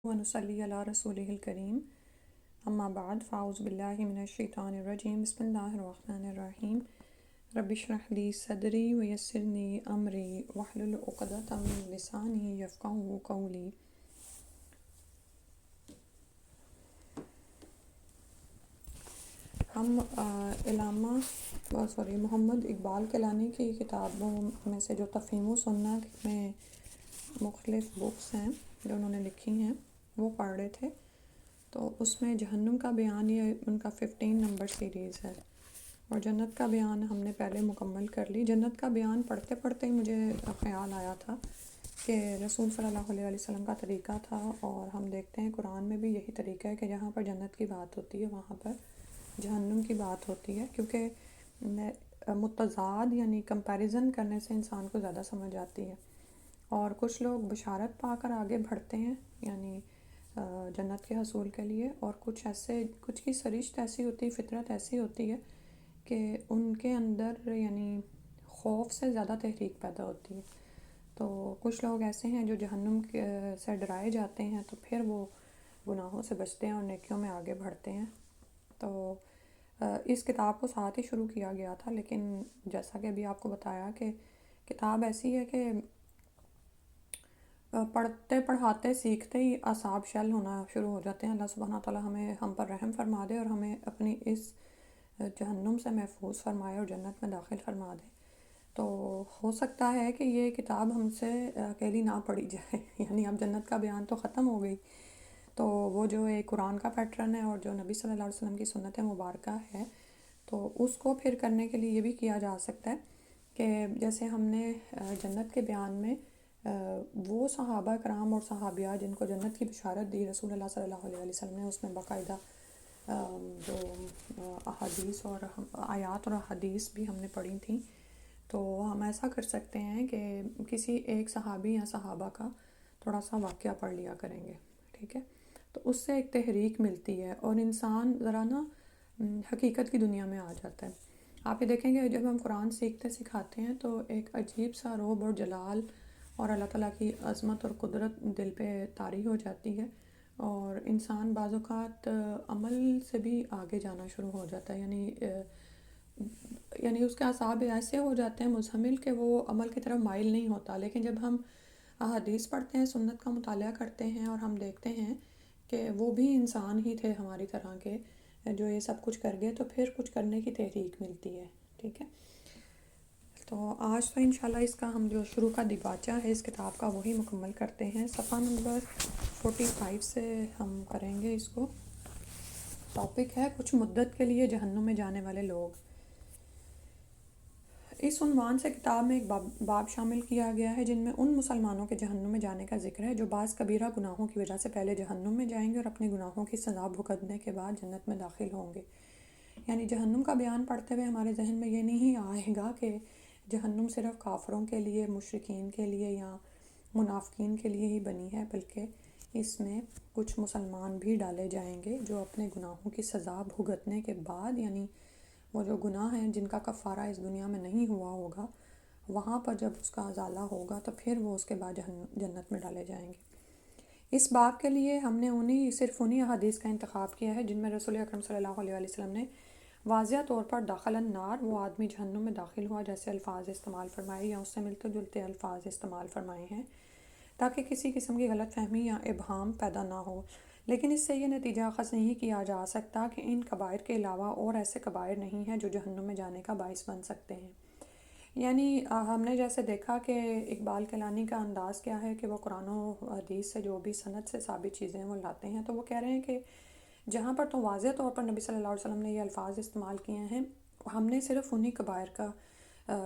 ونصلي على رسوله الكريم اما بعد فاعوذ بالله من الشیطان الرجیم بسم اللہ الرحمن الرحیم رب اشرح لی صدری ویسرنی امری واحلل عقدۃ من لسانی یفقہوا قولی۔ ہم علامہ محمد اقبال کیلانی کی کتابوں میں سے جو تفہیم و سنہ میں مختلف بکس ہیں جو انہوں نے لکھی ہیں وہ پڑھ رہے تھے، تو اس میں جہنم کا بیان یہ ان کا 15 نمبر سیریز ہے، اور جنت کا بیان ہم نے پہلے مکمل کر لی۔ جنت کا بیان پڑھتے پڑھتے ہی مجھے خیال آیا تھا کہ رسول صلی اللہ علیہ وسلم کا طریقہ تھا، اور ہم دیکھتے ہیں قرآن میں بھی یہی طریقہ ہے کہ جہاں پر جنت کی بات ہوتی ہے وہاں پر جہنم کی بات ہوتی ہے، کیونکہ متضاد یعنی کمپیریزن کرنے سے انسان کو زیادہ سمجھ آتی ہے۔ اور کچھ لوگ بشارت پا کر آگے بڑھتے ہیں یعنی جنت کے حصول کے لیے، اور کچھ کی سرشت ایسی ہوتی ہے، فطرت ایسی ہوتی ہے کہ ان کے اندر یعنی خوف سے زیادہ تحریک پیدا ہوتی ہے۔ تو کچھ لوگ ایسے ہیں جو جہنم سے ڈرائے جاتے ہیں تو پھر وہ گناہوں سے بچتے ہیں اور نیکیوں میں آگے بڑھتے ہیں۔ تو اس کتاب کو ساتھ ہی شروع کیا گیا تھا، لیکن جیسا کہ ابھی آپ کو بتایا کہ کتاب ایسی ہے کہ پڑھتے پڑھاتے سیکھتے ہی اعصاب شل ہونا شروع ہو جاتے ہیں۔ اللہ سبحانہ تعالیٰ ہم پر رحم فرما دے اور ہمیں اپنی اس جہنم سے محفوظ فرمائے اور جنت میں داخل فرما دے۔ تو ہو سکتا ہے کہ یہ کتاب ہم سے اکیلی نہ پڑھی جائے یعنی اب جنت کا بیان تو ختم ہو گئی، تو وہ جو ایک قرآن کا پیٹرن ہے اور جو نبی صلی اللہ علیہ وسلم کی سنت مبارکہ ہے، تو اس کو پھر کرنے کے لیے یہ بھی کیا جا سکتا ہے کہ جیسے ہم نے جنت کے بیان میں وہ صحابہ کرام اور صحابیات جن کو جنت کی بشارت دی رسول اللہ صلی اللہ علیہ وسلم نے، اس میں باقاعدہ جو احادیث اور آیات اور احادیث بھی ہم نے پڑھی تھیں، تو ہم ایسا کر سکتے ہیں کہ کسی ایک صحابی یا صحابہ کا تھوڑا سا واقعہ پڑھ لیا کریں گے، ٹھیک ہے؟ تو اس سے ایک تحریک ملتی ہے اور انسان ذرا نا حقیقت کی دنیا میں آ جاتا ہے۔ آپ یہ دیکھیں گے جب ہم قرآن سیکھتے سکھاتے ہیں تو ایک عجیب سا رعب اور جلال اور اللہ تعالیٰ کی عظمت اور قدرت دل پہ طاری ہو جاتی ہے، اور انسان بعض اوقات عمل سے بھی آگے جانا شروع ہو جاتا ہے، یعنی اس کے اعصاب ایسے ہو جاتے ہیں مزمل کہ وہ عمل کی طرف مائل نہیں ہوتا۔ لیکن جب ہم احادیث پڑھتے ہیں، سنت کا مطالعہ کرتے ہیں اور ہم دیکھتے ہیں کہ وہ بھی انسان ہی تھے ہماری طرح کے جو یہ سب کچھ کر گئے، تو پھر کچھ کرنے کی تحریک ملتی ہے، ٹھیک ہے؟ تو آج تو انشاءاللہ اس کا ہم جو شروع کا دیباچہ ہے اس کتاب کا وہی مکمل کرتے ہیں۔ صفحہ نمبر 45 سے ہم کریں گے اس کو۔ ٹاپک ہے کچھ مدت کے لیے جہنم میں جانے والے لوگ۔ اس عنوان سے کتاب میں ایک باب شامل کیا گیا ہے جن میں ان مسلمانوں کے جہنم میں جانے کا ذکر ہے جو بعض کبیرہ گناہوں کی وجہ سے پہلے جہنم میں جائیں گے اور اپنے گناہوں کی سزا بھگتنے کے بعد جنت میں داخل ہوں گے۔ یعنی جہنم کا بیان پڑھتے ہوئے ہمارے ذہن میں یہ نہیں آئے گا کہ جہنم صرف کافروں کے لیے، مشرکین کے لیے یا منافقین کے لیے ہی بنی ہے، بلکہ اس میں کچھ مسلمان بھی ڈالے جائیں گے جو اپنے گناہوں کی سزا بھگتنے کے بعد، یعنی وہ جو گناہ ہیں جن کا کفارہ اس دنیا میں نہیں ہوا ہوگا، وہاں پر جب اس کا ازالہ ہوگا تو پھر وہ اس کے بعد جنت میں ڈالے جائیں گے۔ اس باب کے لیے ہم نے صرف انہی احادیث کا انتخاب کیا ہے جن میں رسول اکرم صلی اللہ علیہ وسلم نے واضح طور پر دخل النار، وہ آدمی جہنم میں داخل ہوا، جیسے الفاظ استعمال فرمائے یا اس سے ملتے جلتے الفاظ استعمال فرمائے ہیں، تاکہ کسی قسم کی غلط فہمی یا ابہام پیدا نہ ہو۔ لیکن اس سے یہ نتیجہ اخذ نہیں کیا جا سکتا کہ ان کبائر کے علاوہ اور ایسے کبائر نہیں ہیں جو جہنم میں جانے کا باعث بن سکتے ہیں۔ یعنی ہم نے جیسے دیکھا کہ اقبال کیلانی کا انداز کیا ہے کہ وہ قرآن و حدیث سے جو بھی سند سے ثابت چیزیں وہ لاتے ہیں، تو وہ کہہ رہے ہیں کہ جہاں پر تو واضح طور پر نبی صلی اللہ علیہ وسلم نے یہ الفاظ استعمال کیے ہیں، ہم نے صرف انہی کبائر کا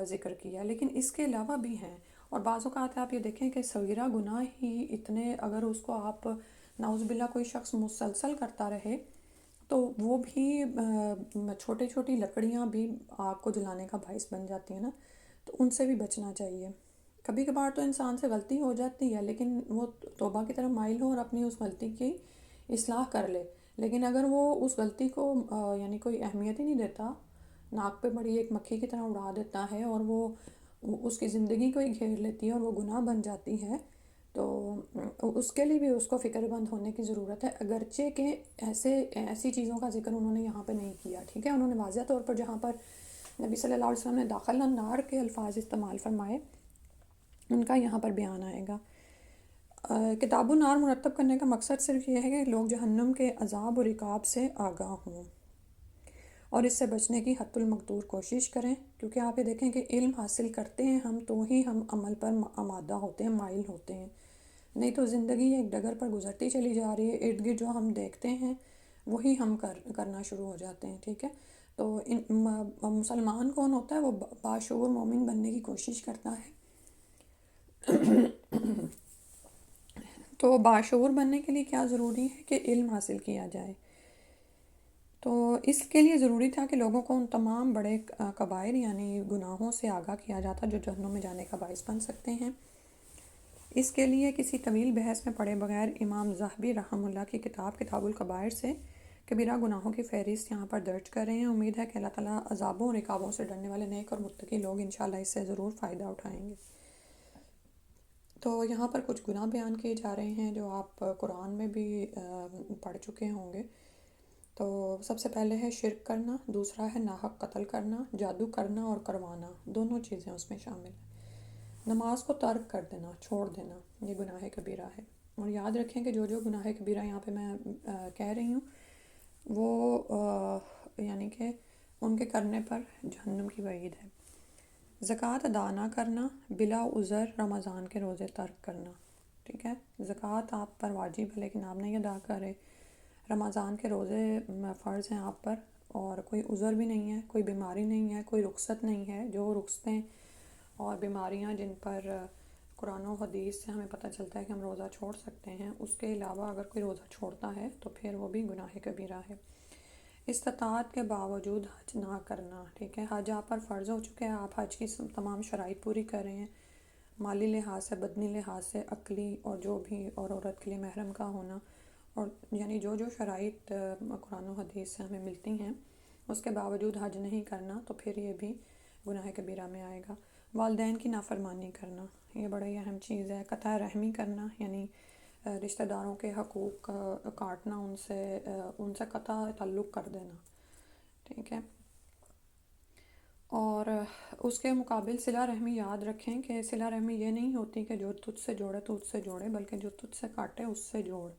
ذکر کیا، لیکن اس کے علاوہ بھی ہیں۔ اور بعض اوقات آپ یہ دیکھیں کہ صغیرہ گناہ ہی اتنے، اگر اس کو آپ نعوذ باللہ کوئی شخص مسلسل کرتا رہے تو وہ بھی چھوٹی چھوٹی لکڑیاں بھی آگ کو جلانے کا باعث بن جاتی ہیں نا، تو ان سے بھی بچنا چاہیے۔ کبھی کبھار تو انسان سے غلطی ہو جاتی ہے، لیکن وہ توبہ کی طرف مائل ہو اور اپنی اس غلطی کی اصلاح کر لے، لیکن اگر وہ اس غلطی کو یعنی کوئی اہمیت ہی نہیں دیتا، ناک پہ بڑی ایک مکھی کی طرح اڑا دیتا ہے اور وہ اس کی زندگی کو ہی گھیر لیتی ہے اور وہ گناہ بن جاتی ہے، تو اس کے لیے بھی اس کو فکر مند ہونے کی ضرورت ہے، اگرچہ کہ ایسی چیزوں کا ذکر انہوں نے یہاں پہ نہیں کیا، ٹھیک ہے. انہوں نے واضح طور پر جہاں پر نبی صلی اللہ علیہ وسلم نے داخل النار کے الفاظ استعمال فرمائے ان کا یہاں پر بیان آئے گا. کتاب النار مرتب کرنے کا مقصد صرف یہ ہے کہ لوگ جہنم کے عذاب اور عقاب سے آگاہ ہوں اور اس سے بچنے کی حتی المقدور کوشش کریں، کیونکہ آپ یہ دیکھیں کہ علم حاصل کرتے ہیں ہم تو ہی ہم عمل پر آمادہ ہوتے ہیں، مائل ہوتے ہیں، نہیں تو زندگی ایک ڈگر پر گزرتی چلی جا رہی ہے، ارد گرد جو ہم دیکھتے ہیں وہی ہم کرنا شروع ہو جاتے ہیں، ٹھیک ہے. تو مسلمان کون ہوتا ہے؟ وہ باشعور مومن بننے کی کوشش کرتا ہے. تو باشعور بننے کے لیے کیا ضروری ہے کہ علم حاصل کیا جائے. تو اس کے لیے ضروری تھا کہ لوگوں کو ان تمام بڑے کبائر یعنی گناہوں سے آگاہ کیا جاتا جو جہنم میں جانے کا باعث بن سکتے ہیں. اس کے لیے کسی طویل بحث میں پڑے بغیر امام ذہبی رحمہ اللہ کی کتاب الکبائر سے کبیرہ گناہوں کی فہرست یہاں پر درج کر رہے ہیں. امید ہے کہ اللہ تعالیٰ عذابوں اور عقابوں سے ڈرنے والے نیک اور متقی لوگ انشاءاللہ اس سے ضرور فائدہ اٹھائیں گے. تو یہاں پر کچھ گناہ بیان کیے جا رہے ہیں جو آپ قرآن میں بھی پڑھ چکے ہوں گے. تو سب سے پہلے ہے شرک کرنا، دوسرا ہے ناحق قتل کرنا، جادو کرنا اور کروانا، دونوں چیزیں اس میں شامل ہیں. نماز کو ترک کر دینا، چھوڑ دینا، یہ گناہ کبیرہ ہے. اور یاد رکھیں کہ جو گناہ کبیرہ یہاں پہ میں کہہ رہی ہوں وہ یعنی کہ ان کے کرنے پر جہنم کی وعید ہے. زکوٰۃ ادا نہ کرنا، بلا عذر رمضان کے روزے ترک کرنا، ٹھیک ہے. زکوٰۃ آپ پر واجب ہے لیکن آپ نہیں ادا کرے، رمضان کے روزے فرض ہیں آپ پر اور کوئی عذر بھی نہیں ہے، کوئی بیماری نہیں ہے، کوئی رخصت نہیں ہے. جو رخصتیں اور بیماریاں جن پر قرآن و حدیث سے ہمیں پتہ چلتا ہے کہ ہم روزہ چھوڑ سکتے ہیں، اس کے علاوہ اگر کوئی روزہ چھوڑتا ہے تو پھر وہ بھی گناہ کبیرہ ہے. استطاعت کے باوجود حج نہ کرنا، ٹھیک ہے. حج آپ پر فرض ہو چکے ہیں، آپ حج کی تمام شرائط پوری کر رہے ہیں، مالی لحاظ سے، بدنی لحاظ سے، عقلی اور جو بھی، اور عورت کے لیے محرم کا ہونا، اور یعنی جو شرائط قرآن و حدیث سے ہمیں ملتی ہیں اس کے باوجود حج نہیں کرنا تو پھر یہ بھی گناہ کبیرہ میں آئے گا. والدین کی نافرمانی کرنا، یہ بڑی اہم چیز ہے. قطع رحمی کرنا یعنی رشتہ داروں کے حقوق کاٹنا، ان سے قطع تعلق کر دینا، ٹھیک ہے. اور اس کے مقابل صلہ رحمی یاد رکھیں کہ صلہ رحمی یہ نہیں ہوتی کہ جو تجھ سے جوڑے تو اس سے جوڑے، بلکہ جو تجھ سے کاٹے اس سے جوڑ.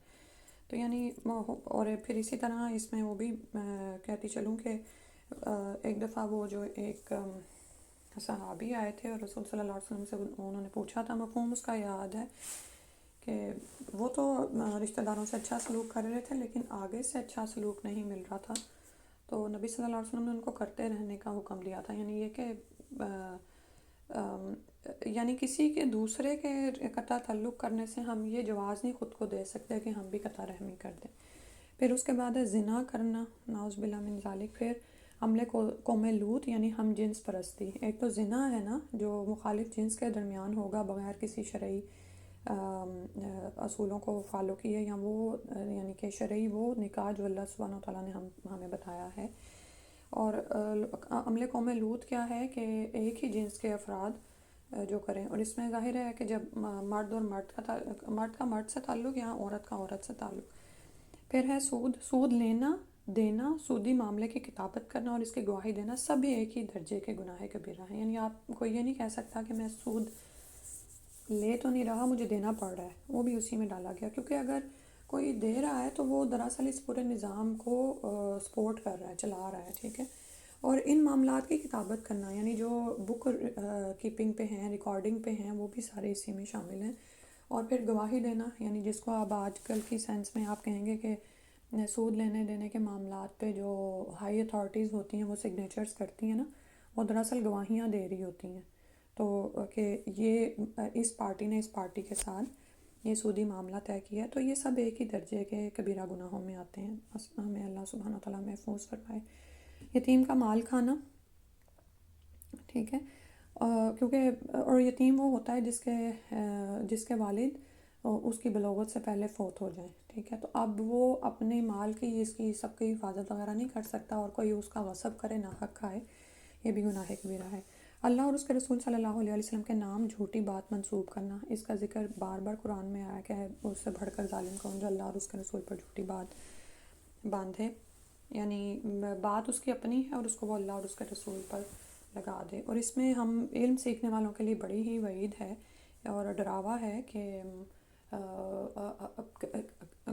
تو یعنی اور پھر اسی طرح اس میں وہ بھی کہتی چلوں کہ ایک دفعہ وہ جو ایک صحابی آئے تھے اور رسول صلی اللہ علیہ وسلم سے انہوں نے پوچھا تھا، مفہوم اس کا یاد ہے کہ وہ تو رشتہ داروں سے اچھا سلوک کر رہے تھے لیکن آگے سے اچھا سلوک نہیں مل رہا تھا. تو نبی صلی اللہ علیہ وسلم نے ان کو کرتے رہنے کا حکم دیا تھا. یعنی یہ کہ یعنی کسی کے دوسرے کے قطع تعلق کرنے سے ہم یہ جواز نہیں خود کو دے سکتے کہ ہم بھی قطع رحمی کر دیں. پھر اس کے بعد ہے زنا کرنا، نعوذ باللہ من ذالک. پھر حملے قوم لوط یعنی ہم جنس پرستی. ایک تو زنا ہے نا جو مخالف جنس کے درمیان ہوگا بغیر کسی شرعی اصولوں کو فالو کیے، یا وہ یعنی کہ شرعی وہ نکاح جو اللہ سبحانہ وتعالیٰ نے ہمیں بتایا ہے. اور عمل قوم لوط کیا ہے کہ ایک ہی جنس کے افراد جو کریں، اور اس میں ظاہر ہے کہ جب مرد اور مرد کا مرد سے تعلق یا عورت کا عورت سے تعلق. پھر ہے سود لینا، دینا، سودی معاملے کی کتابت کرنا اور اس کی گواہی دینا، سب ایک ہی درجے کے گناہ کبیرہ ہیں. یعنی آپ کو یہ نہیں کہہ سکتا کہ میں سود لے تو نہیں رہا، مجھے دینا پڑ رہا ہے، وہ بھی اسی میں ڈالا گیا. کیونکہ اگر کوئی دے رہا ہے تو وہ دراصل اس پورے نظام کو سپورٹ کر رہا ہے، چلا رہا ہے، ٹھیک ہے. اور ان معاملات کی کتابت کرنا یعنی جو بک کیپنگ پہ ہیں، ریکارڈنگ پہ ہیں، وہ بھی سارے اسی میں شامل ہیں. اور پھر گواہی دینا یعنی جس کو اب آج کل کی سینس میں آپ کہیں گے کہ سود لینے دینے کے معاملات پہ جو ہائی اتھارٹیز ہوتی ہیں وہ سگنیچرز کرتی ہیں نا، وہ دراصل گواہیاں دے رہی ہوتی ہیں. تو کہ یہ اس پارٹی نے اس پارٹی کے ساتھ یہ سودی معاملہ طے کیا ہے. تو یہ سب ایک ہی درجے کے کبیرہ گناہوں میں آتے ہیں. ہمیں اللہ سبحانہ وتعالیٰ محفوظ فرمائے. یتیم کا مال کھانا، ٹھیک ہے. کیونکہ اور یتیم وہ ہوتا ہے جس کے والد اس کی بلوغت سے پہلے فوت ہو جائیں، ٹھیک ہے. تو اب وہ اپنے مال کی اس کی سب کی حفاظت وغیرہ نہیں کر سکتا اور کوئی اس کا غصب کرے، ناحق کھائے، یہ بھی گناہ کبیرہ ہے. اللہ اور اس کے رسول صلی اللہ علیہ وسلم کے نام جھوٹی بات منسوب کرنا، اس کا ذکر بار بار قرآن میں آیا کہ اس سے بڑھ کر ظالم کون جو اللہ اور اس کے رسول پر جھوٹی بات باندھے، یعنی بات اس کی اپنی ہے اور اس کو وہ اللہ اور اس کے رسول پر لگا دے۔ اور اس میں ہم علم سیکھنے والوں کے لیے بڑی ہی وعید ہے اور ڈراوا ہے کہ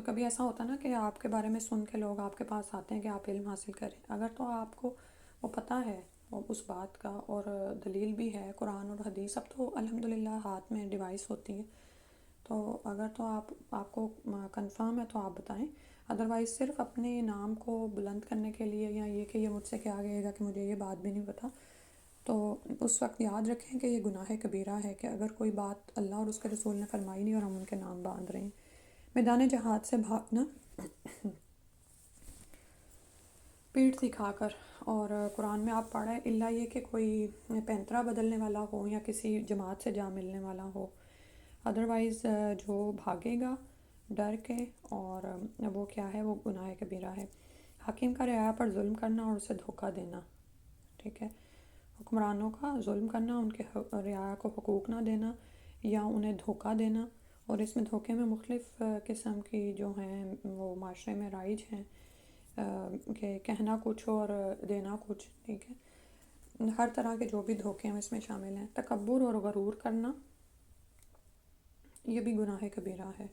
کبھی ایسا ہوتا نا کہ آپ کے بارے میں سن کے لوگ آپ کے پاس آتے ہیں کہ آپ علم حاصل کریں، اگر تو آپ کو وہ پتہ ہے اس بات کا اور دلیل بھی ہے قرآن اور حدیث، اب تو الحمدللہ ہاتھ میں ڈیوائس ہوتی ہے، تو اگر تو آپ کو کنفرم ہے تو آپ بتائیں، ادروائز صرف اپنے نام کو بلند کرنے کے لیے یا یہ کہ یہ مجھ سے کیا کہے گا کہ مجھے یہ بات بھی نہیں پتہ، تو اس وقت یاد رکھیں کہ یہ گناہ کبیرہ ہے کہ اگر کوئی بات اللہ اور اس کے رسول نے فرمائی نہیں اور ہم ان کے نام باندھ رہے ہیں۔ میدان جہاد سے بھاگنا پیٹھ دکھا کر، اور قرآن میں آپ پڑھا ہے الا یہ کہ کوئی پینترا بدلنے والا ہو یا کسی جماعت سے جا ملنے والا ہو، ادروائز جو بھاگے گا ڈر کے اور وہ کیا ہے، وہ گناہ کبیرہ ہے۔ حاکم کا رعایا پر ظلم کرنا اور اسے دھوکہ دینا، ٹھیک ہے، حکمرانوں کا ظلم کرنا، ان کے رعایا کو حقوق نہ دینا یا انہیں دھوکہ دینا، اور اس میں دھوکے میں مختلف قسم کی جو ہیں وہ معاشرے میں رائج ہیں، کہ کہنا کچھ اور دینا کچھ، ٹھیک ہے، ہر طرح کے جو بھی دھوکے ہیں اس میں شامل ہیں۔ تکبر اور غرور کرنا یہ بھی گناہ کبیرہ ہے،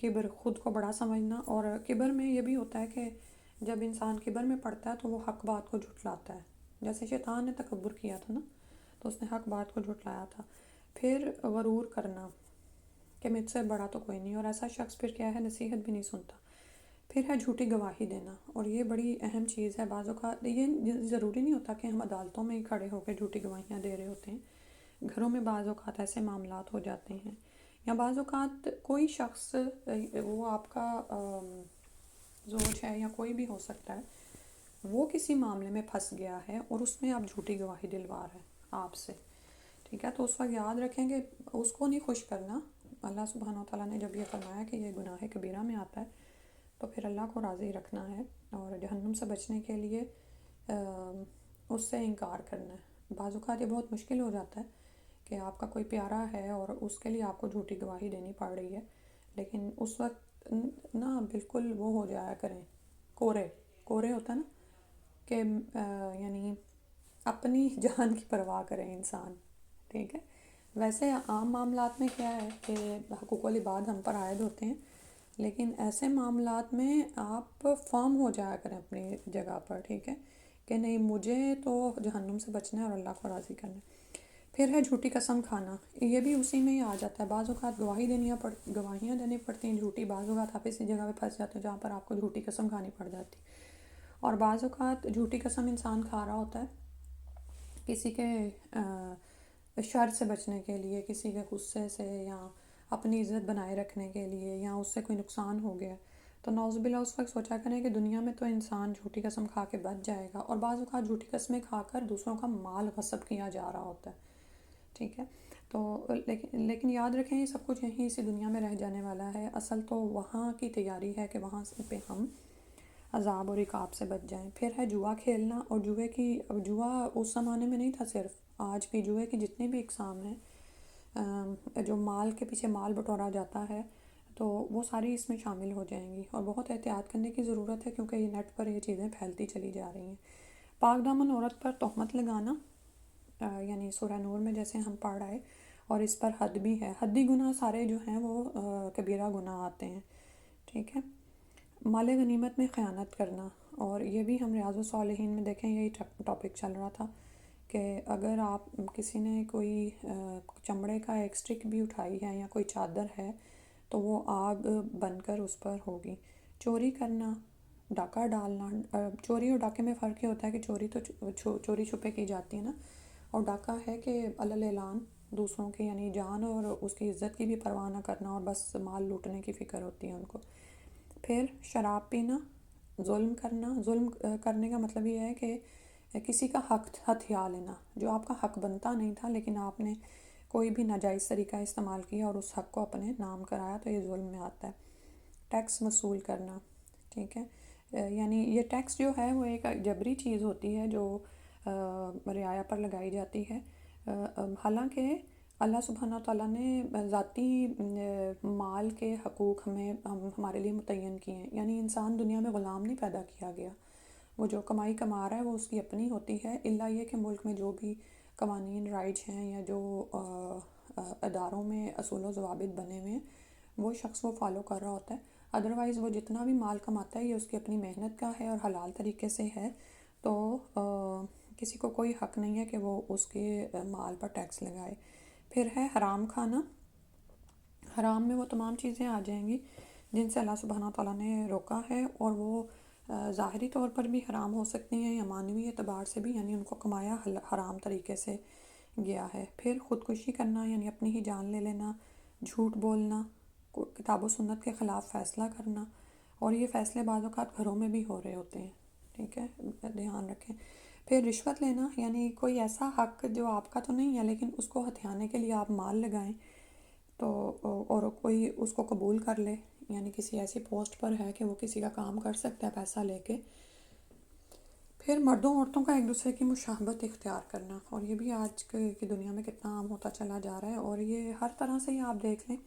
کبر، خود کو بڑا سمجھنا، اور کبر میں یہ بھی ہوتا ہے کہ جب انسان کبر میں پڑتا ہے تو وہ حق بات کو جھٹلاتا ہے، جیسے شیطان نے تکبر کیا تھا نا تو اس نے حق بات کو جھٹلایا تھا۔ پھر غرور کرنا کہ مجھ سے بڑا تو کوئی نہیں، اور ایسا شخص پھر کیا ہے، نصیحت بھی نہیں سنتا۔ پھر ہے جھوٹی گواہی دینا، اور یہ بڑی اہم چیز ہے، بعض اوقات یہ ضروری نہیں ہوتا کہ ہم عدالتوں میں ہی کھڑے ہو کے جھوٹی گواہیاں دے رہے ہوتے ہیں، گھروں میں بعض اوقات ایسے معاملات ہو جاتے ہیں، یا بعض اوقات کوئی شخص، وہ آپ کا زوج ہے یا کوئی بھی ہو سکتا ہے، وہ کسی معاملے میں پھنس گیا ہے اور اس میں آپ جھوٹی گواہی دلوا رہے ہیں آپ سے، ٹھیک ہے، تو اس وقت یاد رکھیں کہ اس کو نہیں خوش کرنا۔ اللہ سبحانہ و تعالیٰ نے جب یہ فرمایا کہ یہ گناہ کبیرہ میں آتا ہے تو پھر اللہ کو راضی رکھنا ہے اور جہنم سے بچنے کے لیے اس سے انکار کرنا ہے۔ بعض اوقات یہ بہت مشکل ہو جاتا ہے کہ آپ کا کوئی پیارا ہے اور اس کے لیے آپ کو جھوٹی گواہی دینی پڑ رہی ہے، لیکن اس وقت نا بالکل وہ ہو جایا کریں، کورے کورے ہوتا ہے نا کہ یعنی اپنی جان کی پرواہ کریں انسان، ٹھیک ہے۔ ویسے عام معاملات میں کیا ہے کہ حقوق العباد ہم پر عائد ہوتے ہیں، لیکن ایسے معاملات میں آپ فارم ہو جایا کریں اپنی جگہ پر، ٹھیک ہے، کہ نہیں مجھے تو جہنم سے بچنا ہے اور اللہ کو راضی کرنا ہے۔ پھر ہے جھوٹی قسم کھانا، یہ بھی اسی میں ہی آ جاتا ہے، بعض اوقات گواہیاں دینی پڑتی ہیں جھوٹی، بعض اوقات آپ اسی جگہ پہ پھنس جاتے ہیں جہاں پر آپ کو جھوٹی قسم کھانی پڑ جاتی، اور بعض اوقات جھوٹی قسم انسان کھا رہا ہوتا ہے کسی کے شر سے بچنے کے لیے، کسی کے غصے سے، یا اپنی عزت بنائے رکھنے کے لیے، یا اس سے کوئی نقصان ہو گیا، تو نعوذ باللہ اس وقت سوچا کریں کہ دنیا میں تو انسان جھوٹی قسم کھا کے بچ جائے گا، اور بعض اوقات جھوٹی قسمیں کھا کر دوسروں کا مال غصب کیا جا رہا ہوتا ہے، ٹھیک ہے، تو لیکن یاد رکھیں یہ سب کچھ یہیں اسی دنیا میں رہ جانے والا ہے، اصل تو وہاں کی تیاری ہے کہ وہاں پہ ہم عذاب اور عقاب سے بچ جائیں۔ پھر ہے جوا کھیلنا، اور جوا اس زمانے میں نہیں تھا صرف، آج بھی جوئے کی جتنی بھی اقسام ہیں جو مال کے پیچھے مال بٹورا جاتا ہے تو وہ ساری اس میں شامل ہو جائیں گی، اور بہت احتیاط کرنے کی ضرورت ہے کیونکہ یہ نیٹ پر یہ چیزیں پھیلتی چلی جا رہی ہیں۔ پاک دامن عورت پر تہمت لگانا، یعنی سورہ نور میں جیسے ہم پڑھ رہے، اور اس پر حد بھی ہے، حدی گناہ سارے جو ہیں وہ کبیرہ گناہ آتے ہیں، ٹھیک ہے۔ مال غنیمت میں خیانت کرنا، اور یہ بھی ہم ریاض الصالحین میں دیکھیں یہی ٹاپک چل رہا تھا کہ اگر آپ کسی نے کوئی چمڑے کا ایک سٹک بھی اٹھائی ہے یا کوئی چادر ہے تو وہ آگ بن کر اس پر ہوگی۔ چوری کرنا، ڈاکہ ڈالنا، چوری اور ڈاکے میں فرق یہ ہوتا ہے کہ چوری تو چوری چھپے کی جاتی ہے نا، اور ڈاکہ ہے کہ علل اعلان دوسروں کی یعنی جان اور اس کی عزت کی بھی پرواہ نہ کرنا اور بس مال لوٹنے کی فکر ہوتی ہے ان کو۔ پھر شراب پینا، ظلم کرنا، ظلم کرنے کا مطلب یہ ہے کہ کسی کا حق ہتھیا لینا، جو آپ کا حق بنتا نہیں تھا لیکن آپ نے کوئی بھی ناجائز طریقہ استعمال کیا اور اس حق کو اپنے نام کرایا تو یہ ظلم میں آتا ہے۔ ٹیکس وصول کرنا، ٹھیک ہے، یعنی یہ ٹیکس جو ہے وہ ایک جبری چیز ہوتی ہے جو رعایا پر لگائی جاتی ہے۔ حالانکہ اللہ سبحانہ تعالیٰ نے ذاتی مال کے حقوق ہمارے لیے متعین کیے ہیں، یعنی انسان دنیا میں غلام نہیں پیدا کیا گیا، وہ جو کمائی کما رہا ہے وہ اس کی اپنی ہوتی ہے، الا یہ کہ ملک میں جو بھی قوانین رائج ہیں یا جو اداروں میں اصول و ضوابط بنے ہوئے ہیں وہ شخص وہ فالو کر رہا ہوتا ہے۔ ادروائز وہ جتنا بھی مال کماتا ہے یہ اس کی اپنی محنت کا ہے اور حلال طریقے سے ہے، تو کسی کو کوئی حق نہیں ہے کہ وہ اس کے مال پر ٹیکس لگائے۔ پھر ہے حرام کھانا۔ حرام میں وہ تمام چیزیں آ جائیں گی جن سے اللہ سبحانہ تعالیٰ نے روکا ہے، اور وہ ظاہری طور پر بھی حرام ہو سکتی ہیں یا معنوی اعتبار سے بھی، یعنی ان کو کمایا حرام طریقے سے گیا ہے۔ پھر خودکشی کرنا، یعنی اپنی ہی جان لے لینا، جھوٹ بولنا، کتاب و سنت کے خلاف فیصلہ کرنا، اور یہ فیصلے بعض اوقات گھروں میں بھی ہو رہے ہوتے ہیں، ٹھیک ہے، دھیان رکھیں۔ پھر رشوت لینا، یعنی کوئی ایسا حق جو آپ کا تو نہیں ہے لیکن اس کو ہتھیانے کے لیے آپ مال لگائیں تو اور کوئی اس کو قبول کر لے، یعنی کسی ایسی پوسٹ پر ہے کہ وہ کسی کا کام کر سکتا ہے پیسہ لے کے۔ پھر مردوں عورتوں کا ایک دوسرے کی مشابہت اختیار کرنا، اور یہ بھی آج کی دنیا میں کتنا عام ہوتا چلا جا رہا ہے، اور یہ ہر طرح سے ہی آپ دیکھ لیں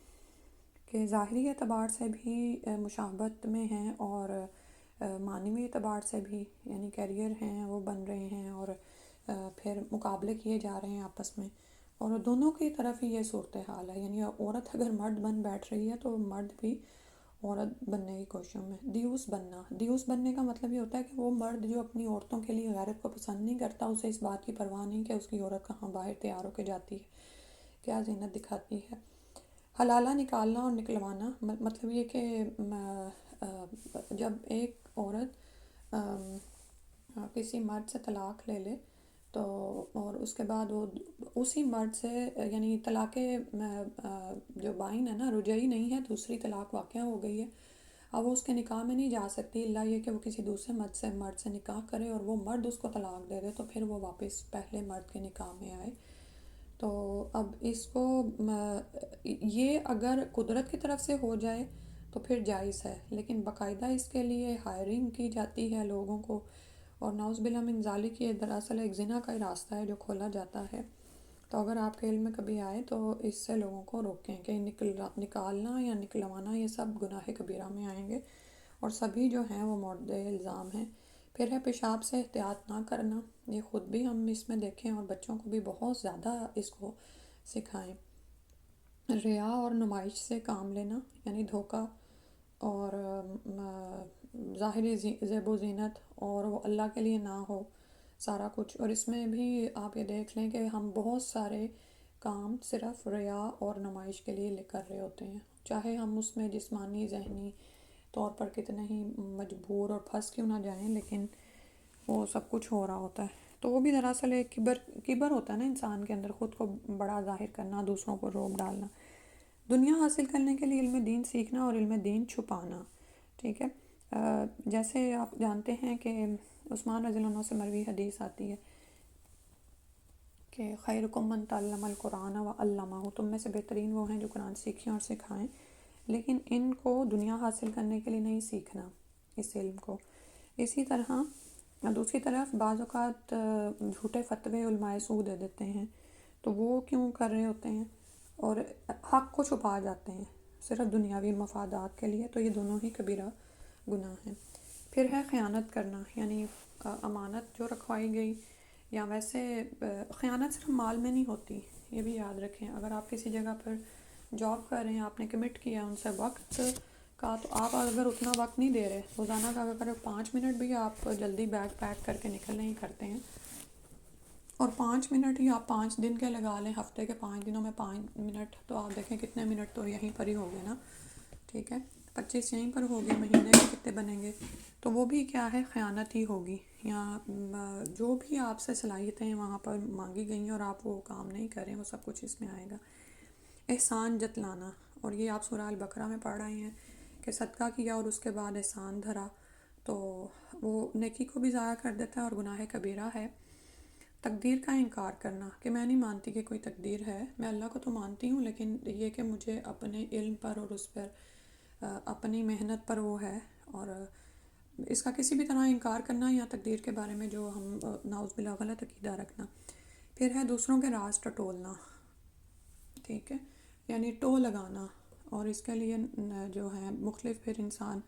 کہ ظاہری اعتبار سے بھی مشابہت میں ہیں اور معنوی اعتبار سے بھی، یعنی کیریئر ہیں وہ بن رہے ہیں، اور پھر مقابلے کیے جا رہے ہیں آپس میں، اور دونوں کی طرف ہی یہ صورتحال ہے، یعنی عورت اگر مرد بن بیٹھ رہی ہے تو مرد بھی عورت بننے کی کوششوں میں۔ دیوس بننا، دیوس بننے کا مطلب یہ ہوتا ہے کہ وہ مرد جو اپنی عورتوں کے لیے غیرت کو پسند نہیں کرتا، اسے اس بات کی پرواہ نہیں کہ اس کی عورت کہاں باہر تیار ہو کے جاتی ہے، کیا زینت دکھاتی ہے۔ حلالہ نکالنا اور نکلوانا، مطلب یہ کہ جب ایک عورت کسی مرد سے طلاق لے لے تو اور اس کے بعد وہ اسی مرد سے، یعنی طلاق جو بائن ہے نا، رجعی نہیں ہے، دوسری طلاق واقع ہو گئی ہے، اب وہ اس کے نکاح میں نہیں جا سکتی الا یہ کہ وہ کسی دوسرے مرد سے نکاح کرے اور وہ مرد اس کو طلاق دے دے، تو پھر وہ واپس پہلے مرد کے نکاح میں آئے۔ تو اب اس کو یہ اگر قدرت کی طرف سے ہو جائے تو پھر جائز ہے، لیکن باقاعدہ اس کے لیے ہائرنگ کی جاتی ہے لوگوں کو، اور نعوذ باللہ من ذالک یہ دراصل ایک زنا کا ہی راستہ ہے جو کھولا جاتا ہے۔ تو اگر آپ کے علم میں کبھی آئے تو اس سے لوگوں کو روکیں کہ نکالنا یا نکلوانا یہ سب گناہ کبیرہ میں آئیں گے، اور سبھی جو ہیں وہ مورد الزام ہیں۔ پھر ہے پیشاب سے احتیاط نہ کرنا، یہ خود بھی ہم اس میں دیکھیں اور بچوں کو بھی بہت زیادہ اس کو سکھائیں۔ ریا اور نمائش سے کام لینا، یعنی دھوکہ اور ظاہری زیب و زینت، اور وہ اللہ کے لیے نہ ہو سارا کچھ، اور اس میں بھی آپ یہ دیکھ لیں کہ ہم بہت سارے کام صرف ریا اور نمائش کے لیے کر رہے ہوتے ہیں، چاہے ہم اس میں جسمانی ذہنی طور پر کتنے ہی مجبور اور پھنس کیوں نہ جائیں، لیکن وہ سب کچھ ہو رہا ہوتا ہے۔ تو وہ بھی دراصل ایک کبر ہوتا ہے نا انسان کے اندر، خود کو بڑا ظاہر کرنا، دوسروں کو روب ڈالنا۔ دنیا حاصل کرنے کے لیے علم دین سیکھنا اور علم دین چھپانا، ٹھیک ہے۔ جیسے آپ جانتے ہیں کہ عثمان رضی اللہ عنہ سے مروی حدیث آتی ہے کہ خیرکم من تعلم القرآن وعلمہ، تم میں سے بہترین وہ ہیں جو قرآن سیکھیں اور سکھائیں، لیکن ان کو دنیا حاصل کرنے کے لیے نہیں سیکھنا اس علم کو۔ اسی طرح دوسری طرف بعض اوقات جھوٹے فتوے علماء سو دے دیتے ہیں، تو وہ کیوں کر رہے ہوتے ہیں، اور حق کو چھپا جاتے ہیں صرف دنیاوی مفادات کے لیے، تو یہ دونوں ہی کبیرہ گناہ ہیں۔ پھر ہے خیانت کرنا، یعنی امانت جو رکھوائی گئی، یا ویسے خیانت صرف مال میں نہیں ہوتی، یہ بھی یاد رکھیں۔ اگر آپ کسی جگہ پر جاب کر رہے ہیں، آپ نے کمٹ کیا ہے ان سے وقت کا، تو آپ اگر اتنا وقت نہیں دے رہے، روزانہ کا اگر 5 منٹ بھی آپ جلدی بیگ پیک کر کے نکلنے ہی کرتے ہیں، اور 5 منٹ ہی آپ 5 دن کے لگا لیں، ہفتے کے 5 دنوں میں 5 منٹ، تو آپ دیکھیں کتنے منٹ تو یہیں پر ہی ہو گئے نا، ٹھیک ہے، 25 یہیں پر ہو گئے، مہینے کے کتنے بنیں گے، تو وہ بھی کیا ہے، خیانت ہی ہوگی، یا جو بھی آپ سے صلاحیتیں وہاں پر مانگی گئی ہیں اور آپ وہ کام نہیں کریں، وہ سب کچھ اس میں آئے گا۔ احسان جتلانا، اور یہ آپ سورہ البقرہ میں پڑھ رہے ہیں کہ صدقہ کیا اور اس کے بعد احسان دھرا تو وہ نیکی کو بھی ضائع کر دیتا ہے اور گناہ کبیرہ ہے۔ تقدیر کا انکار کرنا، کہ میں نہیں مانتی کہ کوئی تقدیر ہے، میں اللہ کو تو مانتی ہوں، لیکن یہ کہ مجھے اپنے علم پر اور اس پر اپنی محنت پر وہ ہے، اور اس کا کسی بھی طرح انکار کرنا یا تقدیر کے بارے میں جو ہم نعوذ باللہ غلط عقیدہ رکھنا. پھر ہے دوسروں کے راز ٹٹولنا. ٹھیک ہے، یعنی ٹو لگانا. اور اس کے لیے جو ہے مختلف پھر انسان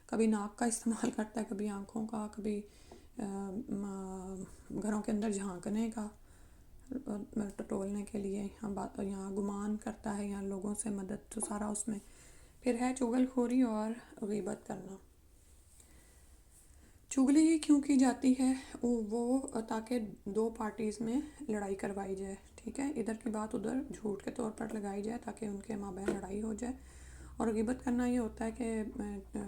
کبھی ناک کا استعمال کرتا ہے، کبھی آنکھوں کا، کبھی گھروں کے اندر جھانکنے کا ٹٹولنے کے لیے، یا گمان کرتا ہے یا لوگوں سے مدد، تو سارا اس میں. پھر ہے چغل خوری اور غیبت کرنا. چغلی کیوں کی جاتی ہے؟ وہ تاکہ دو پارٹیز میں لڑائی کروائی جائے. ٹھیک ہے، ادھر کی بات ادھر جھوٹ کے طور پر لگائی جائے تاکہ ان کے مابین لڑائی ہو جائے. اور غیبت کرنا یہ ہوتا ہے کہ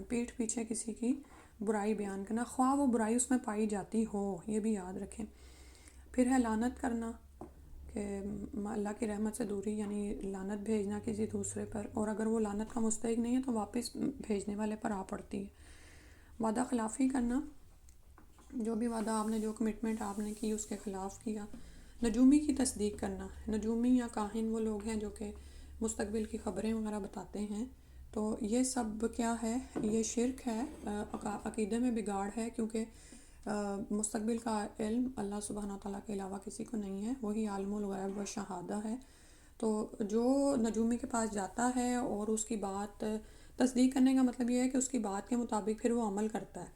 پیٹھ پیچھے کسی کی برائی بیان کرنا، خواہ وہ برائی اس میں پائی جاتی ہو، یہ بھی یاد رکھیں. پھر ہے لعنت کرنا، کہ اللہ کی رحمت سے دوری، یعنی لعنت بھیجنا کسی دوسرے پر، اور اگر وہ لعنت کا مستحق نہیں ہے تو واپس بھیجنے والے پر آ پڑتی ہے. وعدہ خلافی کرنا، جو بھی وعدہ آپ نے، جو کمٹمنٹ آپ نے کی اس کے خلاف کیا. نجومی کی تصدیق کرنا. نجومی یا کاہن وہ لوگ ہیں جو کہ مستقبل کی خبریں وغیرہ بتاتے ہیں. تو یہ سب کیا ہے؟ یہ شرک ہے، عقیدے میں بگاڑ ہے، کیونکہ مستقبل کا علم اللہ سبحانہ تعالیٰ کے علاوہ کسی کو نہیں ہے، وہی عالم الغیب و شہادہ ہے. تو جو نجومی کے پاس جاتا ہے اور اس کی بات تصدیق کرنے کا مطلب یہ ہے کہ اس کی بات کے مطابق پھر وہ عمل کرتا ہے.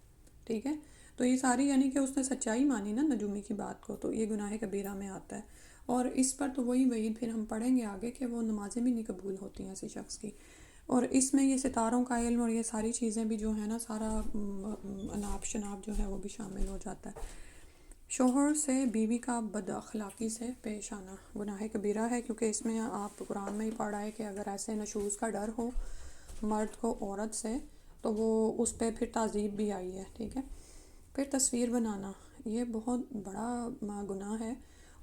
ٹھیک ہے، تو یہ ساری، یعنی کہ اس نے سچائی مانی نا نجومی کی بات کو، تو یہ گناہ کبیرہ میں آتا ہے. اور اس پر تو وہی وعید پھر ہم پڑھیں گے آگے کہ وہ نمازیں بھی نہیں قبول ہوتی ہیں ایسی شخص کی. اور اس میں یہ ستاروں کا علم اور یہ ساری چیزیں بھی جو ہے نا، سارا اناپ شناپ جو ہے وہ بھی شامل ہو جاتا ہے. شوہر سے بیوی کا بد اخلاقی سے پیش آنا گناہ کبیرہ ہے، کیونکہ اس میں آپ قرآن میں ہی پڑھا ہے کہ اگر ایسے نشوز کا ڈر ہو مرد کو عورت سے تو وہ اس پہ پھر تعذیب بھی آئی ہے. ٹھیک ہے. پھر تصویر بنانا، یہ بہت بڑا گناہ ہے،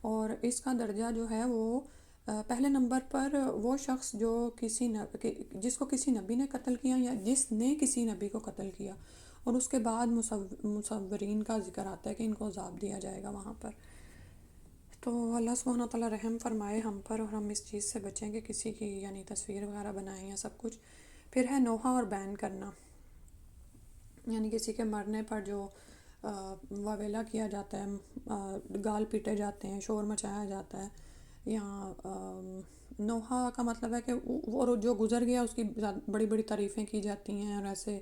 اور اس کا درجہ جو ہے وہ پہلے نمبر پر وہ شخص جو جس کو کسی نبی نے قتل کیا یا جس نے کسی نبی کو قتل کیا، اور اس کے بعد مصورین کا ذکر آتا ہے کہ ان کو عذاب دیا جائے گا وہاں پر. تو اللہ سبحانہ تعالیٰ رحم فرمائے ہم پر، اور ہم اس چیز سے بچیں کہ کسی کی یعنی تصویر وغیرہ بنائیں یا سب کچھ. پھر ہے نوحہ اور بین کرنا، یعنی کسی کے مرنے پر جو واویلا کیا جاتا ہے، گال پیٹے جاتے ہیں، شور مچایا جاتا ہے. یا نوحہ کا مطلب ہے کہ وہ جو گزر گیا اس کی بڑی بڑی تعریفیں کی جاتی ہیں اور ایسے.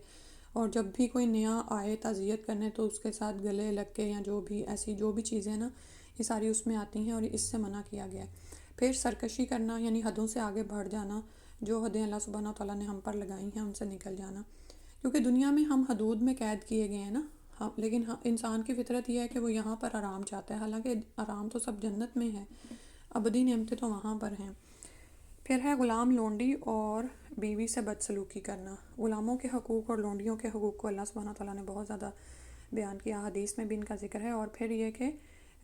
اور جب بھی کوئی نیا آئے تعزیت کرنے تو اس کے ساتھ گلے لگ کے یا جو بھی ایسی جو بھی چیزیں نا، یہ ساری اس میں آتی ہیں اور اس سے منع کیا گیا ہے. پھر سرکشی کرنا، یعنی حدوں سے آگے بڑھ جانا، جو حدیں اللہ سبحانہ تعالیٰ نے ہم پر لگائی ہیں ان سے نکل جانا. کیونکہ دنیا میں ہم حدود میں قید کیے گئے ہیں نا، لیکن انسان کی فطرت یہ ہے کہ وہ یہاں پر آرام چاہتا ہے، حالانکہ آرام تو سب جنت میں ہے، ابدی نعمتیں تو وہاں پر ہیں. پھر ہے غلام، لونڈی اور بیوی سے بدسلوکی کرنا. غلاموں کے حقوق اور لونڈیوں کے حقوق کو اللہ سبحانہ تعالیٰ نے بہت زیادہ بیان کیا، حدیث میں بھی ان کا ذکر ہے. اور پھر یہ کہ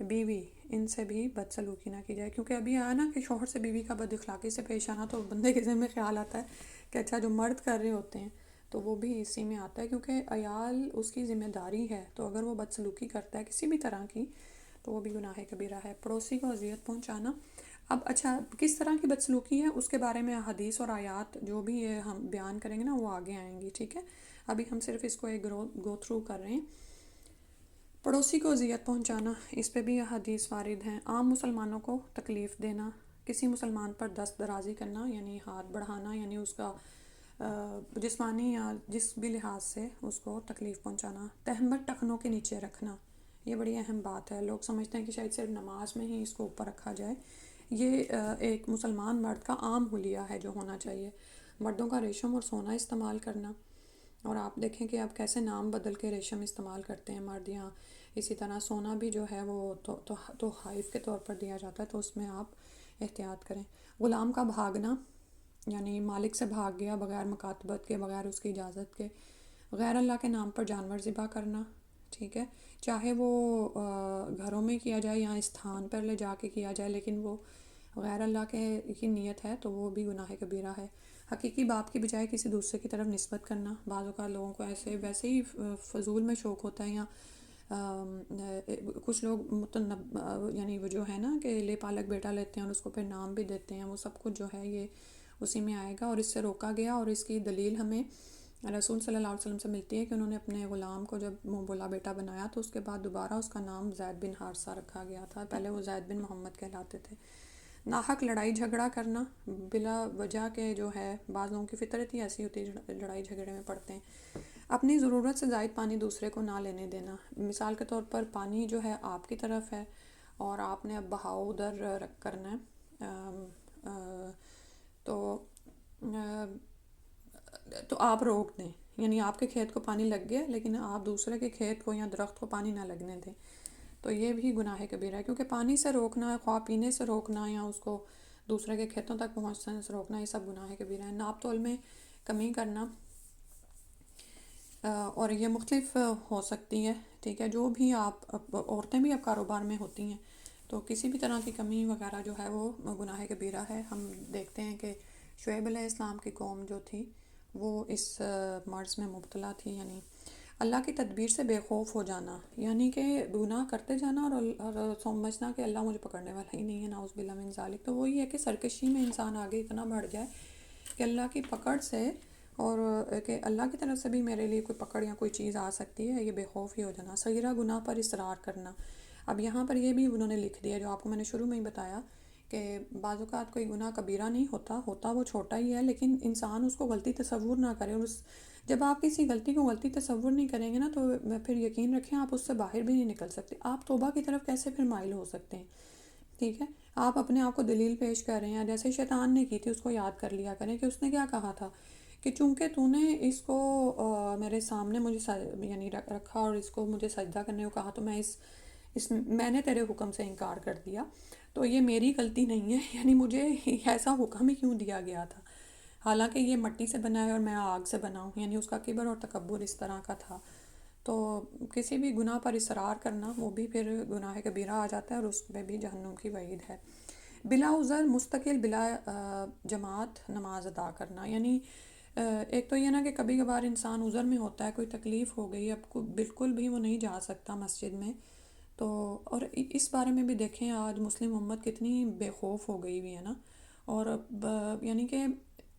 بیوی، ان سے بھی بدسلوکی نہ کی جائے، کیونکہ ابھی آیا نا کہ شوہر سے بیوی کا بد اخلاقی سے پیش آنا، تو بندے کے ذہن میں خیال آتا ہے کہ اچھا جو مرد کر رہے ہوتے ہیں تو وہ بھی اسی میں آتا ہے، کیونکہ عیال اس کی ذمہ داری ہے، تو اگر وہ بدسلوکی کرتا ہے کسی بھی طرح کی تو وہ بھی گناہ کبیرہ ہے. پڑوسی کو اذیت پہنچانا. اب اچھا کس طرح کی بدسلوکی ہے اس کے بارے میں حدیث اور آیات جو بھی ہم بیان کریں گے نا وہ آگے آئیں گی. ٹھیک ہے، ابھی ہم صرف اس کو ایک گو تھرو کر رہے ہیں. پڑوسی کو اذیت پہنچانا، اس پہ بھی حدیث وارد ہیں. عام مسلمانوں کو تکلیف دینا، کسی مسلمان پر دست درازی کرنا یعنی ہاتھ بڑھانا، یعنی اس کا جسمانی یا جس بھی لحاظ سے اس کو تکلیف پہنچانا. تہمت ٹخنوں کے نیچے رکھنا، یہ بڑی اہم بات ہے. لوگ سمجھتے ہیں کہ شاید صرف نماز میں ہی اس کو اوپر رکھا جائے. یہ ایک مسلمان مرد کا عام حلیہ ہے جو ہونا چاہیے. مردوں کا ریشم اور سونا استعمال کرنا، اور آپ دیکھیں کہ اب کیسے نام بدل کے ریشم استعمال کرتے ہیں مرد. یہاں اسی طرح سونا بھی جو ہے وہ تو حائف کے طور پر دیا جاتا ہے، تو اس میں آپ احتیاط کریں. غلام کا بھاگنا، یعنی مالک سے بھاگ گیا بغیر مکاتبت کے، بغیر اس کی اجازت کے. غیر اللہ کے نام پر جانور ذبح کرنا. ٹھیک ہے، چاہے وہ گھروں میں کیا جائے یا استھان پر لے جا کے کیا جائے، لیکن وہ غیر اللہ کی نیت ہے تو وہ بھی گناہ کبیرہ ہے. حقیقی باپ کی بجائے کسی دوسرے کی طرف نسبت کرنا. بعض اوقات لوگوں کو ایسے ویسے ہی فضول میں شوق ہوتا ہے، یا کچھ لوگ یعنی وہ جو ہے نا کہ لے پالک بیٹا لیتے ہیں اور اس کو پھر نام بھی دیتے ہیں، وہ سب کچھ جو ہے یہ اسی میں آئے گا. اور اس سے روکا گیا، اور اس کی دلیل ہمیں رسول صلی اللہ علیہ وسلم سے ملتی ہے کہ انہوں نے اپنے غلام کو جب منہ بولا بیٹا بنایا تو اس کے بعد دوبارہ اس کا نام زید بن حارثہ رکھا گیا تھا، پہلے وہ زید بن محمد کہلاتے تھے۔ ناحق لڑائی جھگڑا کرنا بلا وجہ کے جو ہے، بعض لوگوں کی فطرت ہی ایسی ہوتی ہے لڑائی جھگڑے میں پڑتے ہیں۔ اپنی ضرورت سے زائد پانی دوسرے کو نہ لینے دینا، مثال کے طور پر پانی جو ہے آپ کی طرف ہے اور آپ نے اب بہاؤ ادھر رکھ کرنا ہے، تو تو آپ روک دیں، یعنی آپ کے کھیت کو پانی لگ گیا لیکن آپ دوسرے کے کھیت کو یا درخت کو پانی نہ لگنے دیں، تو یہ بھی گناہ کبیرہ ہے، کیونکہ پانی سے روکنا، خواہ پینے سے روکنا یا اس کو دوسرے کے کھیتوں تک پہنچنے سے روکنا، یہ سب گناہ کبیرہ ہے۔ ناپ تول میں کمی کرنا، اور یہ مختلف ہو سکتی ہے، ٹھیک ہے، جو بھی آپ عورتیں بھی اب کاروبار میں ہوتی ہیں تو کسی بھی طرح کی کمی وغیرہ جو ہے وہ گناہ کبیرہ ہے۔ ہم دیکھتے ہیں کہ شعیب علیہ السلام کی قوم جو تھی وہ اس مرض میں مبتلا تھی، یعنی اللہ کی تدبیر سے بے خوف ہو جانا، یعنی کہ گناہ کرتے جانا اور سمجھنا کہ اللہ مجھے پکڑنے والا ہی نہیں ہے، نعوذ باللہ من ذالک۔ تو وہی ہے کہ سرکشی میں انسان آگے اتنا بڑھ جائے کہ اللہ کی پکڑ سے، اور کہ اللہ کی طرف سے بھی میرے لیے کوئی پکڑ یا کوئی چیز آ سکتی ہے، یہ بے خوف ہی ہو جانا۔ صغیرہ گناہ پر اصرار کرنا، اب یہاں پر یہ بھی انہوں نے لکھ دیا جو آپ کو میں نے شروع میں ہی بتایا کہ بعض اوقات کوئی گناہ کبیرہ نہیں ہوتا وہ چھوٹا ہی ہے، لیکن انسان اس کو غلطی تصور نہ کرے، اور جب آپ کسی غلطی کو غلطی تصور نہیں کریں گے نا تو پھر یقین رکھیں آپ اس سے باہر بھی نہیں نکل سکتے، آپ توبہ کی طرف کیسے پھر مائل ہو سکتے ہیں، ٹھیک ہے۔ آپ اپنے آپ کو دلیل پیش کر رہے ہیں، جیسے شیطان نے کی تھی اس کو یاد کر لیا کریں کہ اس نے کیا کہا تھا کہ چونکہ تو نے اس کو میرے سامنے مجھے یعنی رکھا اور اس کو مجھے سجدہ کرنے کو کہا تو میں نے تیرے حکم سے انکار کر دیا، تو یہ میری غلطی نہیں ہے، یعنی مجھے ایسا حکم ہی کیوں دیا گیا تھا، حالانکہ یہ مٹی سے بنا ہے اور میں آگ سے بنا ہوں، یعنی اس کا کبر اور تکبر اس طرح کا تھا۔ تو کسی بھی گناہ پر اصرار کرنا وہ بھی پھر گناہ کبیرہ آ جاتا ہے اور اس پہ بھی جہنم کی وعید ہے۔ بلا عذر مستقل بلا جماعت نماز ادا کرنا، یعنی ایک تو یہ نا کہ کبھی کبھار انسان عذر میں ہوتا ہے، کوئی تکلیف ہو گئی، اب بالکل بھی وہ نہیں جا سکتا مسجد میں، تو اور اس بارے میں بھی دیکھیں آج مسلم امت کتنی بے خوف ہو گئی ہوئی ہے نا، اور یعنی کہ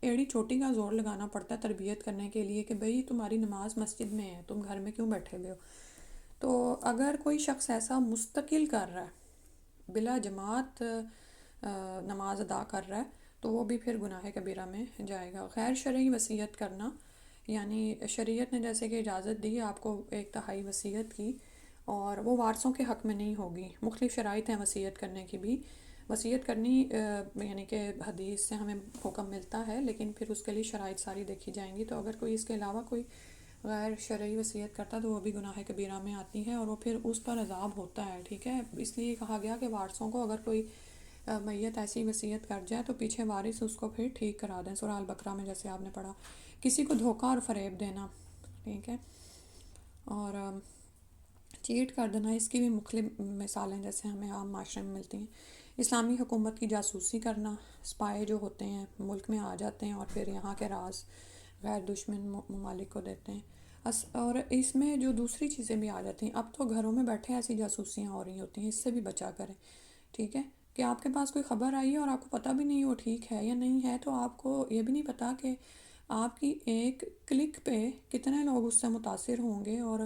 ایڑی چوٹی کا زور لگانا پڑتا ہے تربیت کرنے کے لیے کہ بھئی تمہاری نماز مسجد میں ہے، تم گھر میں کیوں بیٹھے ہوئے ہو۔ تو اگر کوئی شخص ایسا مستقل کر رہا ہے، بلا جماعت نماز ادا کر رہا ہے، تو وہ بھی پھر گناہ کبیرہ میں جائے گا۔ غیر شرعی وصیت کرنا، یعنی شریعت نے جیسے کہ اجازت دی آپ کو 1/3 وصیت کی، اور وہ وارثوں کے حق میں نہیں ہوگی، مختلف شرائط ہیں وصیت کرنے کی بھی، وصیت کرنی یعنی کہ حدیث سے ہمیں حکم ملتا ہے، لیکن پھر اس کے لیے شرائط ساری دیکھی جائیں گی، تو اگر کوئی اس کے علاوہ کوئی غیر شرعی وصیت کرتا تو وہ بھی گناہ کبیرہ میں آتی ہے، اور وہ پھر اس پر عذاب ہوتا ہے، ٹھیک ہے۔ اس لیے کہا گیا کہ وارثوں کو اگر کوئی میت ایسی وصیت کر جائے تو پیچھے وارث اس کو پھر ٹھیک کرا دیں، سورہ البقرہ میں جیسے آپ نے پڑھا۔ کسی کو دھوکہ اور فریب دینا، ٹھیک ہے، اور چیٹ کر دینا، اس کی بھی مختلف مثالیں جیسے ہمیں عام معاشرے میں ملتی ہیں۔ اسلامی حکومت کی جاسوسی کرنا، اسپائی جو ہوتے ہیں ملک میں آ جاتے ہیں اور پھر یہاں کے راز غیر دشمن ممالک کو دیتے ہیں، اور اس میں جو دوسری چیزیں بھی آ جاتی ہیں، اب تو گھروں میں بیٹھے ایسی جاسوسیاں ہو رہی ہوتی ہیں، اس سے بھی بچا کریں، ٹھیک ہے، کہ آپ کے پاس کوئی خبر آئی ہے اور آپ کو پتہ بھی نہیں وہ ٹھیک ہے یا نہیں ہے، تو آپ کو یہ بھی نہیں پتہ کہ آپ کی ایک کلک پہ کتنے لوگ اس سے متاثر ہوں گے، اور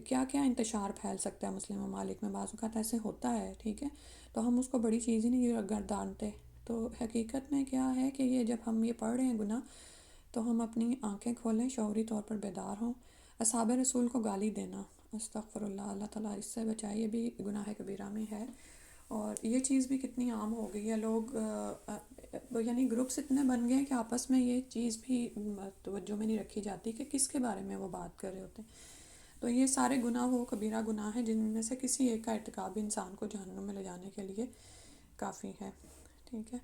کیا کیا انتشار پھیل سکتا ہے مسلم ممالک میں، بعض اوقات ایسے ہوتا ہے، ٹھیک ہے، تو ہم اس کو بڑی چیز ہی نہیں گردانتے۔ تو حقیقت میں کیا ہے کہ یہ جب ہم یہ پڑھ رہے ہیں گناہ، تو ہم اپنی آنکھیں کھولیں، شعوری طور پر بیدار ہوں۔ اصحاب رسول کو گالی دینا، استغفر اللہ، اللہ تعالیٰ اس سے بچائے، یہ بھی گناہ کبیرہ میں ہے، اور یہ چیز بھی کتنی عام ہو گئی ہے، لوگ یعنی گروپس اتنے بن گئے ہیں کہ آپس میں یہ چیز بھی توجہ میں نہیں رکھی جاتی کہ کس کے بارے میں وہ بات کر رہے ہوتے ہیں۔ تو یہ سارے گناہ وہ کبیرہ گناہ ہیں جن میں سے کسی ایک کا ارتکاب انسان کو جہنم میں لے جانے کے لیے کافی ہے، ٹھیک ہے۔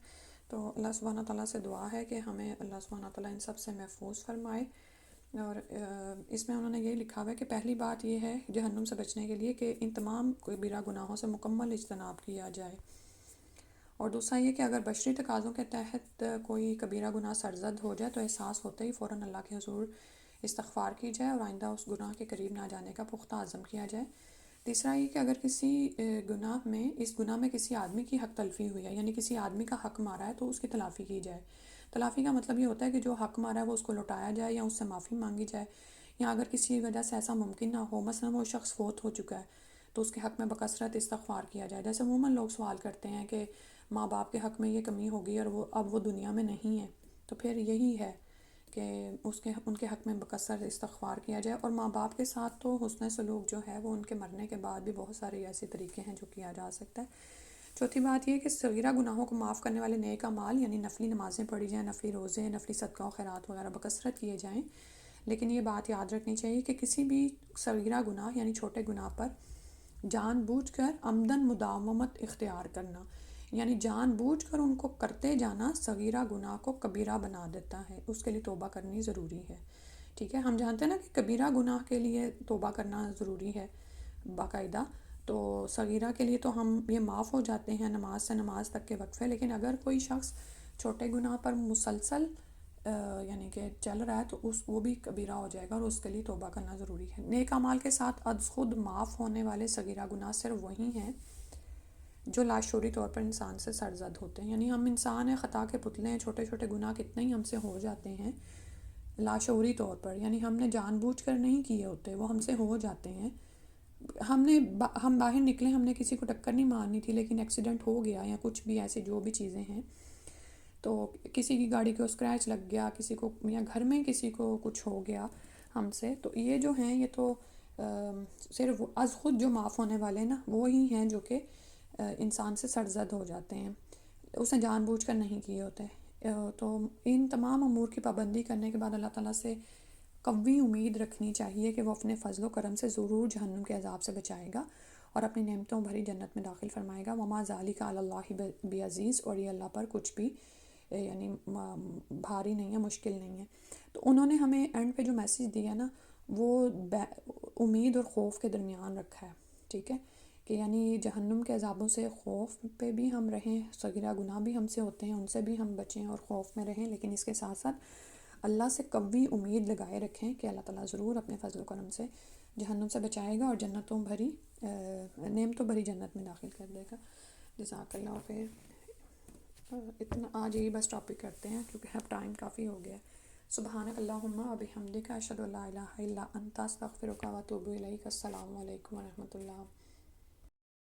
تو اللہ سبحانہ تعالیٰ سے دعا ہے کہ ہمیں اللہ سبحانہ تعالیٰ ان سب سے محفوظ فرمائے، اور اس میں انہوں نے یہ لکھا ہوا ہے کہ پہلی بات یہ ہے جہنم سے بچنے کے لیے کہ ان تمام کبیرہ گناہوں سے مکمل اجتناب کیا جائے، اور دوسرا یہ کہ اگر بشری تقاضوں کے تحت کوئی کبیرہ گناہ سرزد ہو جائے تو احساس ہوتے ہی فوراً اللہ کے حضور استغفار کی جائے اور آئندہ اس گناہ کے قریب نہ جانے کا پختہ عزم کیا جائے۔ تیسرا یہ کہ اگر کسی اس گناہ میں کسی آدمی کی حق تلفی ہوئی ہے، یعنی کسی آدمی کا حق مارا ہے، تو اس کی تلافی کی جائے، تلافی کا مطلب یہ ہوتا ہے کہ جو حق مارا ہے وہ اس کو لوٹایا جائے یا اس سے معافی مانگی جائے، یا اگر کسی وجہ سے ایسا ممکن نہ ہو، مثلا وہ شخص فوت ہو چکا ہے تو اس کے حق میں بکثرت استغفار کیا جائے. جیسے عموماً لوگ سوال کرتے ہیں کہ ماں باپ کے حق میں یہ کمی ہوگی اور اب وہ دنیا میں نہیں ہے، تو پھر یہی ہے کہ ان کے حق میں بکثرت استغفار کیا جائے. اور ماں باپ کے ساتھ تو حسن سلوک جو ہے وہ ان کے مرنے کے بعد بھی بہت سارے ایسے طریقے ہیں جو کیا جا سکتا ہے. چوتھی بات یہ کہ صغیرہ گناہوں کو معاف کرنے والے نیک اعمال، یعنی نفلی نمازیں پڑھی جائیں، نفلی روزے، نفلی صدقہ و خیرات وغیرہ بکثرت کیے جائیں. لیکن یہ بات یاد رکھنی چاہیے کہ کسی بھی صغیرہ گناہ یعنی چھوٹے گناہ پر جان بوجھ کر عمدن مداومت اختیار کرنا، یعنی جان بوجھ کر ان کو کرتے جانا صغیرہ گناہ کو کبیرہ بنا دیتا ہے. اس کے لیے توبہ کرنی ضروری ہے. ٹھیک ہے، ہم جانتے ہیں نا کہ کبیرہ گناہ کے لیے توبہ کرنا ضروری ہے باقاعدہ، تو صغیرہ کے لیے تو ہم یہ معاف ہو جاتے ہیں نماز سے نماز تک کے وقفے. لیکن اگر کوئی شخص چھوٹے گناہ پر مسلسل یعنی کہ چل رہا ہے تو وہ بھی کبیرہ ہو جائے گا، اور اس کے لیے توبہ کرنا ضروری ہے. نیک اعمال کے ساتھ از خود معاف ہونے والے صغیرہ گناہ صرف وہی ہیں جو لاشعوری طور پر انسان سے سرزد ہوتے ہیں. یعنی ہم انسان ہیں، خطا کے پتلے ہیں، چھوٹے چھوٹے گناہ کتنے ہی ہم سے ہو جاتے ہیں لاشعوری طور پر، یعنی ہم نے جان بوجھ کر نہیں کیے ہوتے، وہ ہم سے ہو جاتے ہیں. ہم باہر نکلے، ہم نے کسی کو ٹکر نہیں مارنی تھی لیکن ایکسیڈنٹ ہو گیا یا کچھ بھی ایسے جو بھی چیزیں ہیں، تو کسی کی گاڑی کو اسکریچ لگ گیا، کسی کو یا گھر میں کسی کو کچھ ہو گیا ہم سے، تو یہ جو ہیں یہ تو صرف از خود جو معاف ہونے والے ہیں نا وہی ہیں جو کہ انسان سے سرزد ہو جاتے ہیں، اسے جان بوجھ کر نہیں کیے ہوتے. تو ان تمام امور کی پابندی کرنے کے بعد اللہ تعالیٰ سے قوی امید رکھنی چاہیے کہ وہ اپنے فضل و کرم سے ضرور جہنم کے عذاب سے بچائے گا اور اپنی نعمتوں بھری جنت میں داخل فرمائے گا. وما ذالک علی اللہ بعزیز، اور یہ اللہ پر کچھ بھی یعنی بھاری نہیں ہے، مشکل نہیں ہے. تو انہوں نے ہمیں اینڈ پہ جو میسیج دیا نا وہ امید اور خوف کے درمیان رکھا ہے. ٹھیک ہے، کہ یعنی جہنم کے عذابوں سے خوف پہ بھی ہم رہیں، صغیرہ گناہ بھی ہم سے ہوتے ہیں ان سے بھی ہم بچیں اور خوف میں رہیں، لیکن اس کے ساتھ ساتھ اللہ سے قوی امید لگائے رکھیں کہ اللہ تعالیٰ ضرور اپنے فضل و کرم سے جہنم سے بچائے گا اور جنتوں بھری نعمتوں بھری جنت میں داخل کر دے گا. جزاک اللہ خیر. اتنا آج یہی بس ٹاپک کرتے ہیں کیونکہ اب ٹائم کافی ہو گیا ہے. سبحانک اللہم و بحمدک اشہد ان لا الہ الا انت استغفرک و اتوب الیک. السلام علیکم و رحمۃ اللہ.